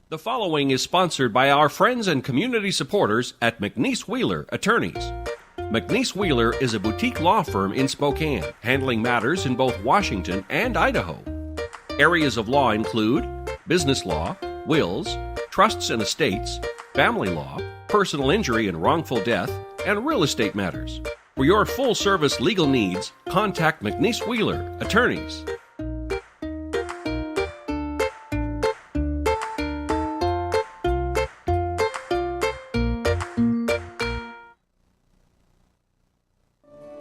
The following is sponsored by our friends and community supporters at McNeese Wheeler Attorneys. McNeese Wheeler is a boutique law firm in Spokane, handling matters in both Washington and Idaho. Areas of law include business law, wills, trusts and estates, family law, personal injury and wrongful death, and real estate matters. For your full-service legal needs, contact McNeese Wheeler Attorneys.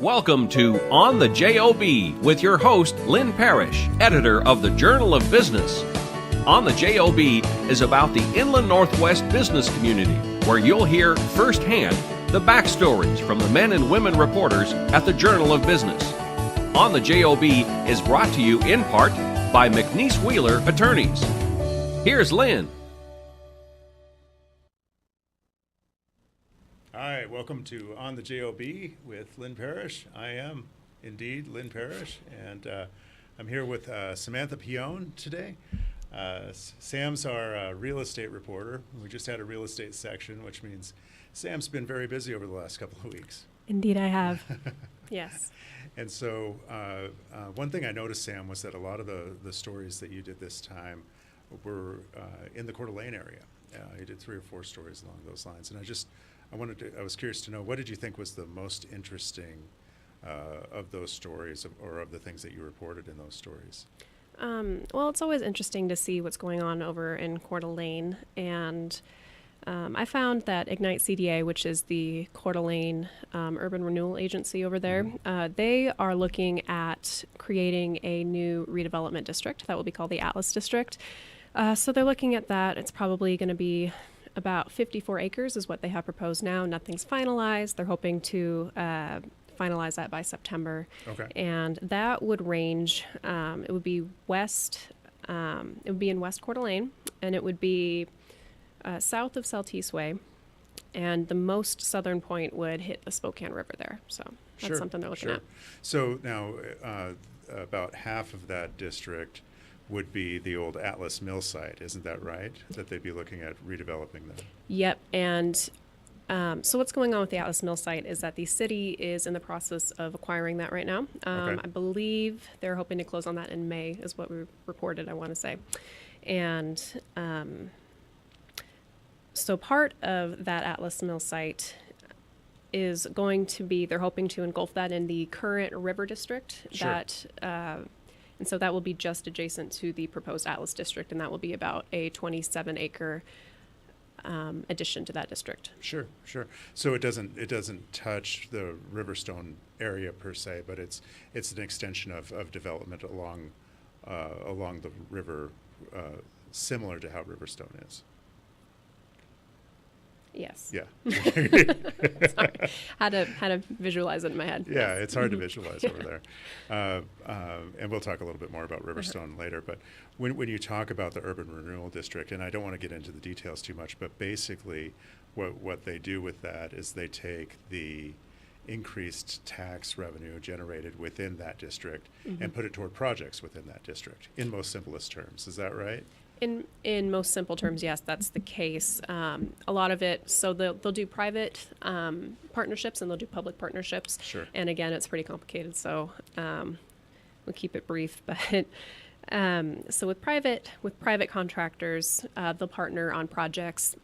Welcome to On the JoB with your host, Lynn Parrish, editor of the Journal of Business. On the JoB is about the Inland Northwest business community, where you'll hear firsthand the backstories from the men and women reporters at the Journal of Business. On the JoB is brought to you in part by McNeese Wheeler Attorneys. Here's Lynn. Hi, welcome to On the JoB with Lynn Parrish. I am indeed Lynn Parrish, and I'm here with Samantha Peone today. Sam's our real estate reporter. We just had a real estate section, which means Sam's been very busy over the last couple of weeks. Indeed, I have. Yes. And so one thing I noticed, Sam, was that a lot of the stories that you did this time were in the Coeur d'Alene area. You did 3 or 4 stories along those lines, and I was curious to know, what did you think was the most interesting of those stories, or of the things that you reported in those stories? Well, it's always interesting to see what's going on over in Coeur d'Alene, and I found that Ignite CDA, which is the Coeur d'Alene Urban Renewal Agency over there, they are looking at creating a new redevelopment district that will be called the Atlas District. So they're looking at that. It's probably going to be about 54 acres is what they have proposed now. Nothing's finalized. They're hoping to finalize that by September. Okay. And that would range, it would be west, it would be in West Coeur d'Alene, and it would be south of Saltese Way, and the most southern point would hit the Spokane River there. So that's something they're looking at. So now about half of that district would be the old Atlas Mill site, isn't that right? That they'd be looking at redeveloping that. Yep, and so what's going on with the Atlas Mill site is that the city is in the process of acquiring that right now. Okay. I believe they're hoping to close on that in May, is what we reported, I want to say. And so part of that Atlas Mill site is going to be, they're hoping to engulf that in the current river district. Sure. And so that will be just adjacent to the proposed Atlas District, and that will be about a 27-acre addition to that district. Sure. So it doesn't touch the Riverstone area per se, but it's an extension of development along the river, similar to how Riverstone is. Yes. Yeah. Sorry. Had to visualize it in my head. Yeah, it's hard to visualize over there. And we'll talk a little bit more about Riverstone later. But when you talk about the Urban Renewal District, and I don't want to get into the details too much, but basically what they do with that is they take the increased tax revenue generated within that district and put it toward projects within that district, in most simplest terms. Is that right? In most simple terms, yes, that's the case. A lot of it, so they'll do private partnerships and they'll do public partnerships. Sure. And again, it's pretty complicated, so we'll keep it brief. But so with private contractors, they'll partner on projects.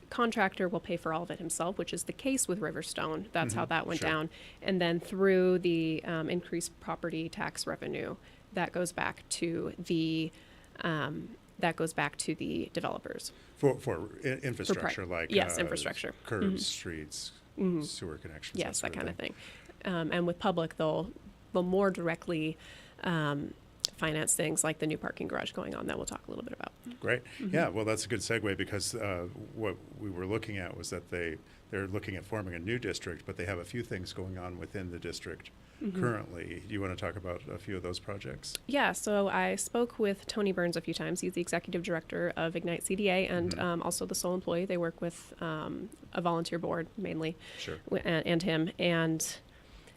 Contractor will pay for all of it himself, which is the case with Riverstone. That's how that went down. And then through the increased property tax revenue, that goes back to the developers for infrastructure, infrastructure, curbs, streets, sewer connections. Yes, that kind of thing. And with public, they'll more directly finance things like the new parking garage going on that we'll talk a little bit about. Great. Yeah, well, that's a good segue, because what we were looking at was that they're looking at forming a new district, but they have a few things going on within the district currently. Do you want to talk about a few of those projects? Yeah, so I spoke with Tony Burns a few times. He's the executive director of Ignite CDA and also the sole employee. They work with a volunteer board mainly, and him. And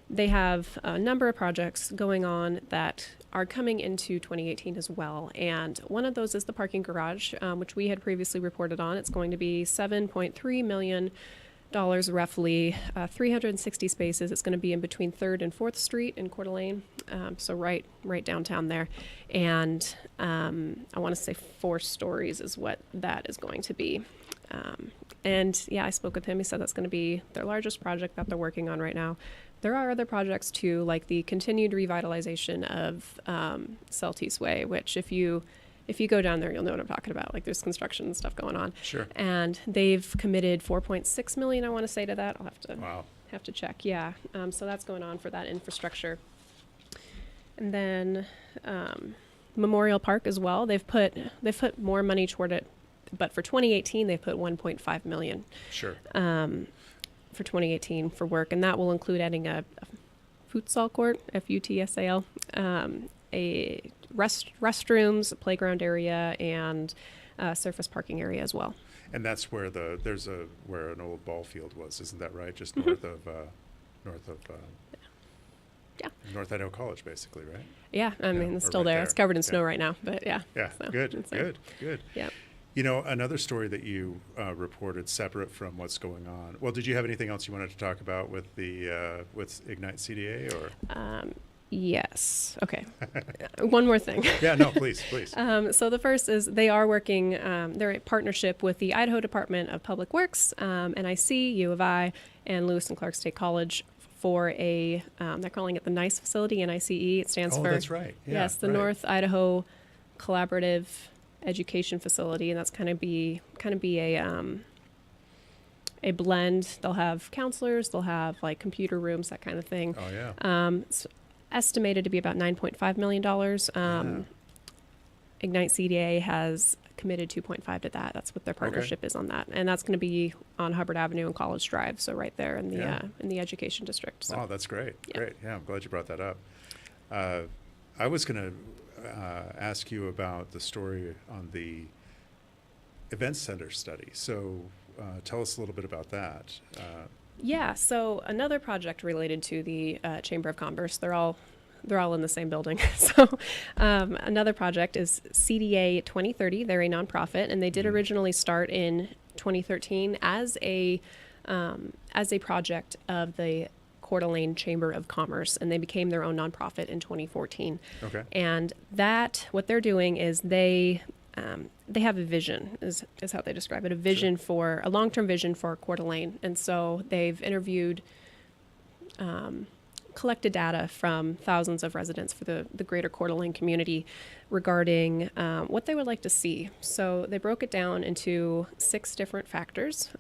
they have a number of projects going on that are coming into 2018 as well. And one of those is the parking garage, which we had previously reported on. It's going to be $7.3 million roughly, 360 spaces. It's going to be in between 3rd and 4th Street in Coeur d'Alene, so right downtown there. And I want to say 4 stories is what that is going to be. And yeah, I spoke with him. He said that's going to be their largest project that they're working on right now. There are other projects too, like the continued revitalization of Celtice Way, which if you go down there, you'll know what I'm talking about. Like there's construction and stuff going on. Sure. And they've committed $4.6 million, I want to say, to that. I'll have to check. Yeah. So that's going on for that infrastructure. And then Memorial Park as well. They've put more money toward it, but for 2018 they've put $1.5 million. Sure. For 2018 for work, and that will include adding a futsal court, FUTSAL, a restrooms, a playground area, and surface parking area as well. And that's where where an old ball field was, isn't that right? Just north of North Idaho College, basically, right? Yeah, I mean it's still right there. It's covered in snow right now, but yeah. Yeah, so good. Yeah. You know, another story that you reported separate from what's going on. Well, did you have anything else you wanted to talk about with the with Ignite CDA or? Yes. Okay. One more thing. Yeah. No. Please. So the first is they are working. They're in partnership with the Idaho Department of Public Works, NIC, U of I, and Lewis and Clark State College for a. They're calling it the NICE facility. NICE. It stands for. Oh, that's right. Yeah, yes, the right. North Idaho Collaborative Education Facility, and that's kind of be a blend. They'll have counselors, they'll have like computer rooms, that kind of thing. Oh yeah. It's estimated to be about $9.5 million. Ignite CDA has committed 2.5 to that. That's what their partnership is on that, and that's going to be on Hubbard Avenue and College Drive, so right there in the education district. So. Oh, that's great. Yeah. Great. Yeah, I'm glad you brought that up. I was going to ask you about the story on the event center study. So tell us a little bit about that. Yeah, so another project related to the Chamber of Commerce. They're all in the same building. So another project is CDA 2030. They're a nonprofit, and they did originally start in 2013 as a project of the Coeur d'Alene Chamber of Commerce, and they became their own nonprofit in 2014. Okay. And what they're doing is they have a vision, is how they describe it, a vision for a long-term vision for Coeur d'Alene. And so they've interviewed, collected data from thousands of residents for the greater Coeur d'Alene community regarding what they would like to see. So they broke it down into 6 different factors.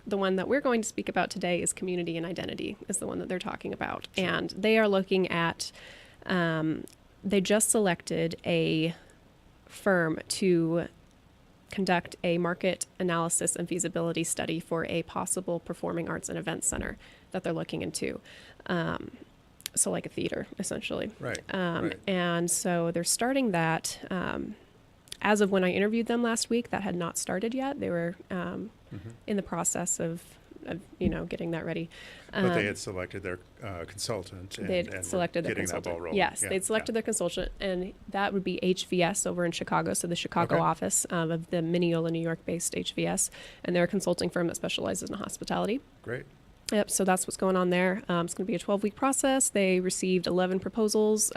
The one that we're going to speak about today is community and identity, is the one that they're talking about. Sure. And they are looking at, they just selected a firm to conduct a market analysis and feasibility study for a possible performing arts and event center that they're looking into. So like a theater, essentially. Right. And so they're starting that. As of when I interviewed them last week, that had not started yet. They were in the process of getting that ready. But they had selected their consultant. And selected their consultant. That ball rolling. Yes, they'd selected their consultant, and that would be HVS over in Chicago, so the Chicago office of the Mineola, New York-based HVS, and they're a consulting firm that specializes in hospitality. Great. Yep, so that's what's going on there. It's going to be a 12-week process. They received 11 proposals.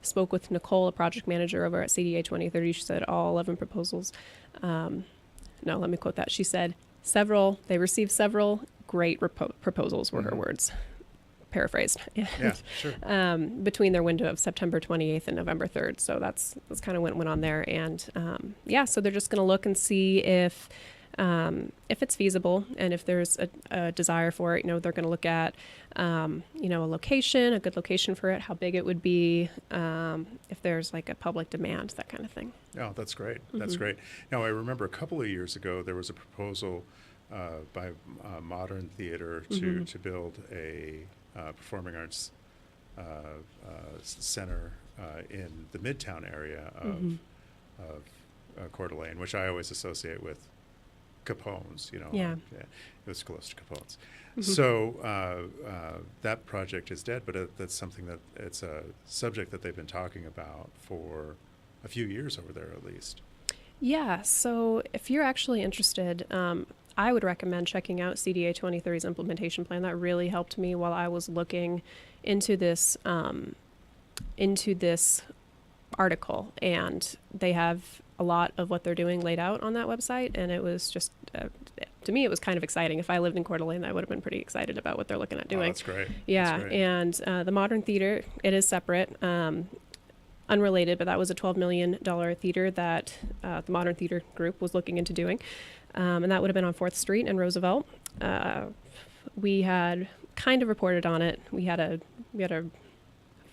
Spoke with Nicole, a project manager over at CDA 2030. She said all 11 proposals. No, let me quote that. She said they received several great proposals were her words. Paraphrased. Yeah, sure. Between their window of September 28th and November 3rd. So that's kind of what went on there. And so they're just going to look and see if it's feasible, and if there's a desire for it. They're going to look at, a good location for it, how big it would be, if there's like a public demand, that kind of thing. Oh, that's great. That's great. Now, I remember a couple of years ago, there was a proposal by Modern Theater to build a performing arts center in the Midtown area of Coeur d'Alene, which I always associate with Capone's, Yeah. It was close to Capone's. So that project is dead, but that's something that it's a subject that they've been talking about for a few years over there at least. Yeah, so if you're actually interested, I would recommend checking out CDA 2030's implementation plan. That really helped me while I was looking into this article, and they have a lot of what they're doing laid out on that website, and it was just to me it was kind of exciting. If I lived in Coeur d'Alene, I would have been pretty excited about what they're looking at doing. Oh, that's great. Yeah, that's great. and the Modern Theater, it is separate, unrelated, but that was a $12 million theater that the Modern Theater Group was looking into doing, and that would have been on 4th Street in Roosevelt. We had kind of reported on it. We had a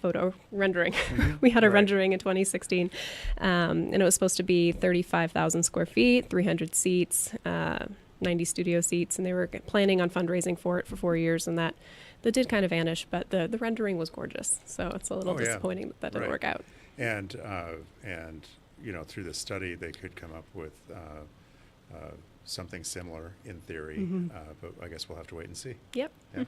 photo rendering. We had a rendering in 2016, and it was supposed to be 35,000 square feet, 300 seats, 90 studio seats, and they were planning on fundraising for it for 4 years, and that did kind of vanish, but the rendering was gorgeous, so it's a little disappointing that didn't work out. And through the study, they could come up with something similar in theory, but I guess we'll have to wait and see. Yep. Yeah.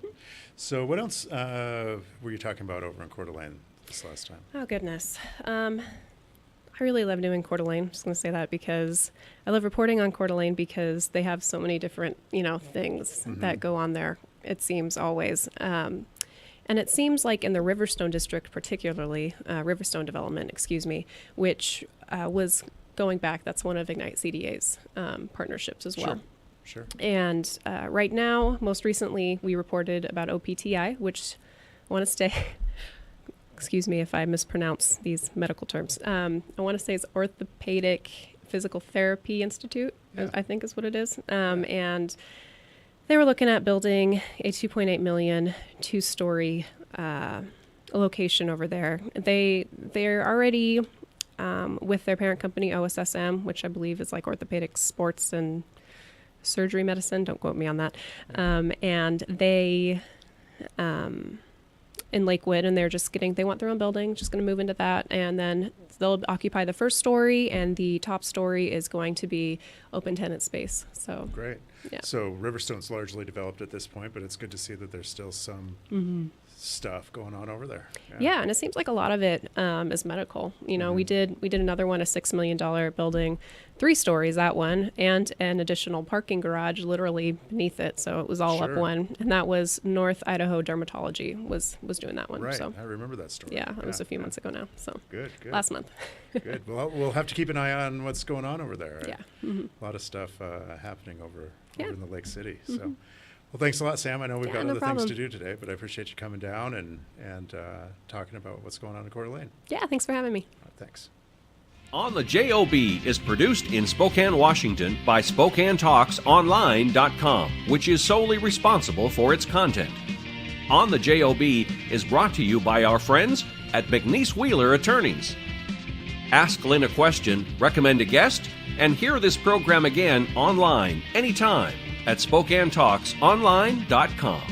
So what else were you talking about over in Coeur d'Alene this last time? Oh, goodness. I really love doing Coeur d'Alene. I'm just going to say that because I love reporting on Coeur d'Alene because they have so many different, things that go on there, it seems always. And it seems like in the Riverstone District particularly, Riverstone Development, which was going back, that's one of Ignite CDA's partnerships as well. Sure. And right now, most recently, we reported about OPTI, which I want to say, excuse me if I mispronounce these medical terms. I want to say it's Orthopedic Physical Therapy Institute, I think is what it is. And they were looking at building a $2.8 million two-story location over there. They're already with their parent company OSSM, which I believe is like orthopedic sports and surgery medicine. Don't quote me on that. And they in Lakewood, and they want their own building, just going to move into that, and then they'll occupy the first story, and the top story is going to be open tenant space. So great. Yeah. So Riverstone's largely developed at this point, but it's good to see that there's still some stuff going on over there. Yeah, and it seems like a lot of it is medical. We did another one, a $6 million building, 3 stories, that one, and an additional parking garage literally beneath it. So it was all up one, and that was North Idaho Dermatology was doing that one. Right, so I remember that story. Yeah, it was a few months ago now. So good. Last month. Good. Well, we'll have to keep an eye on what's going on over there. Yeah. A lot of stuff happening over in the Lake City. So, well, thanks a lot, Sam. I know we've got other things to do today, but I appreciate you coming down and talking about what's going on in Coeur d'Alene. Yeah, thanks for having me. Thanks. On the JoB is produced in Spokane, Washington by SpokaneTalksOnline.com, which is solely responsible for its content. On the JoB is brought to you by our friends at McNeese Wheeler Attorneys. Ask Lynn a question, recommend a guest, and hear this program again online anytime at SpokaneTalksOnline.com.